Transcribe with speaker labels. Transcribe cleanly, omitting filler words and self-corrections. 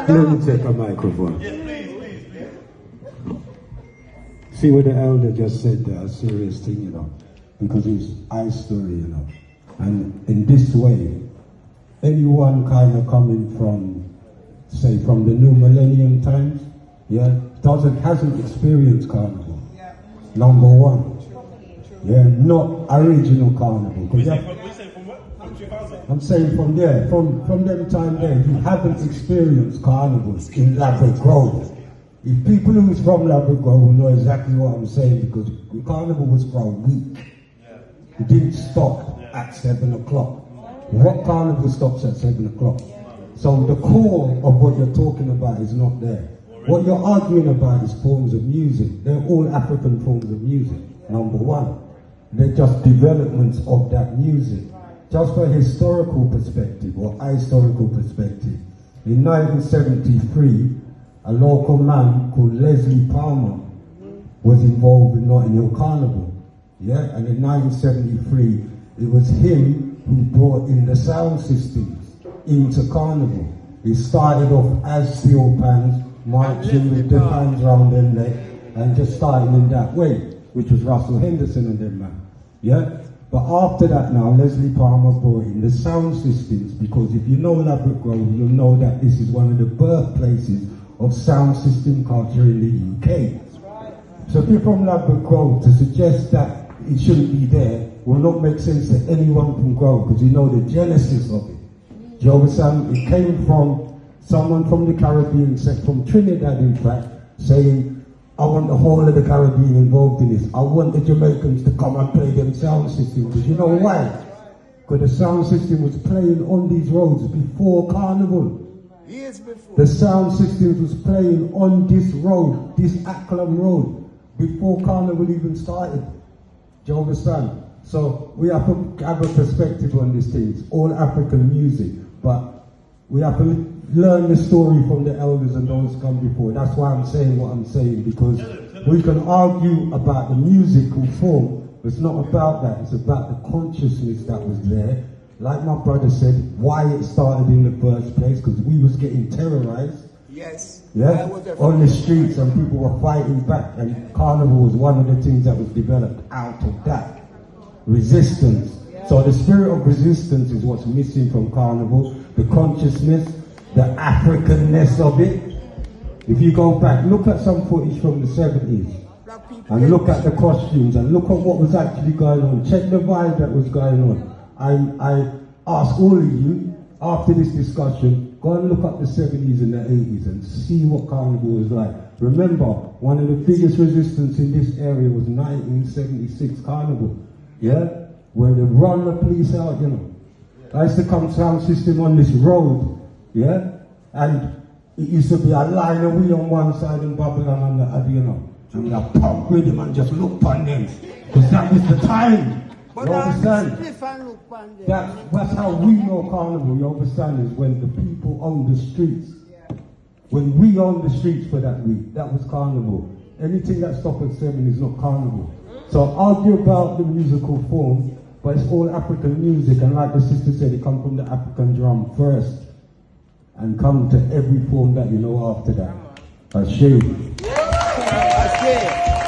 Speaker 1: Let me take a microphone.
Speaker 2: Yes, please.
Speaker 1: See what the elder just said there, a serious thing, you know, because it's our story, you know. And in this way, anyone kind of coming from, say, from the new millennium times, hasn't experienced carnival. Number one. Yeah, not original carnival.
Speaker 2: We say from what? From 2000?
Speaker 1: I'm saying from there, from them time there, you haven't experienced carnivals in Ladbroke Grove. If people who's from Ladbroke Grove will know exactly what I'm saying, because the carnival was for a week. It didn't stop at 7 o'clock. What carnival stops at 7 o'clock? So the core of what you're talking about is not there. What you're arguing about is forms of music. They're all African forms of music, number one. They're just developments of that music. Just for a historical perspective, or ahistorical perspective, in 1973, a local man called Leslie Palmer was involved in Notting Hill Carnival. Yeah, and in 1973, it was him who brought in the sound systems into Carnival. He started off as steel pans, marching with the pans round their neck, and just starting in that way, which was Russell Henderson and them man. Yeah? But after that now, Leslie Palmer brought in the sound systems, because if you know Ladbroke Grove, you'll know that this is one of the birthplaces of sound system culture in the UK. So if you're from Ladbroke Grove, to suggest that it shouldn't be there will not make sense to anyone from Grove, because you know the genesis of it. Do you understand? It came from someone from the Caribbean, from Trinidad in fact, saying, I want the whole of the Caribbean involved in this. I want the Jamaicans to come and play them sound systems. Because you know why? Because the sound system was playing on these roads before Carnival.
Speaker 3: Years before.
Speaker 1: The sound system was playing on this road, this Acklam Road, before Carnival even started. Do you understand? So we have to have a perspective on these things. All African music, but we have to learn the story from the elders and those who come before. That's why I'm saying what I'm saying, because we can argue about the musical form, but it's not about that. It's about the consciousness that was there. Like my brother said, why it started in the first place, because we was getting terrorized.
Speaker 3: Yes.
Speaker 1: Yeah, on the streets, and people were fighting back, and Carnival was one of the things that was developed out of that. Resistance. So the spirit of resistance is what's missing from Carnival, the consciousness, the Africanness of it. If you go back, look at some footage from the 70s, and look at the costumes, and look at what was actually going on. Check the vibe that was going on. I ask all of you, after this discussion, go and look up the 70s and the 80s and see what Carnival was like. Remember, one of the biggest resistance in this area was 1976 Carnival, yeah? Where they run the police out, you know. I used to come sound system on this road, yeah? And it used to be a line of we on one side and Babylon on the other, you know. And we have pump with them and just look on them. Because that was the time. You understand? That's how we know Carnival, you understand, is when the people own the streets. When we own the streets for that week, that was Carnival. Anything that stops at 7 is not Carnival. So argue about the musical form, but it's all African music, and like the sister said, it comes from the African drum first, and come to every form that you know after that. A shame.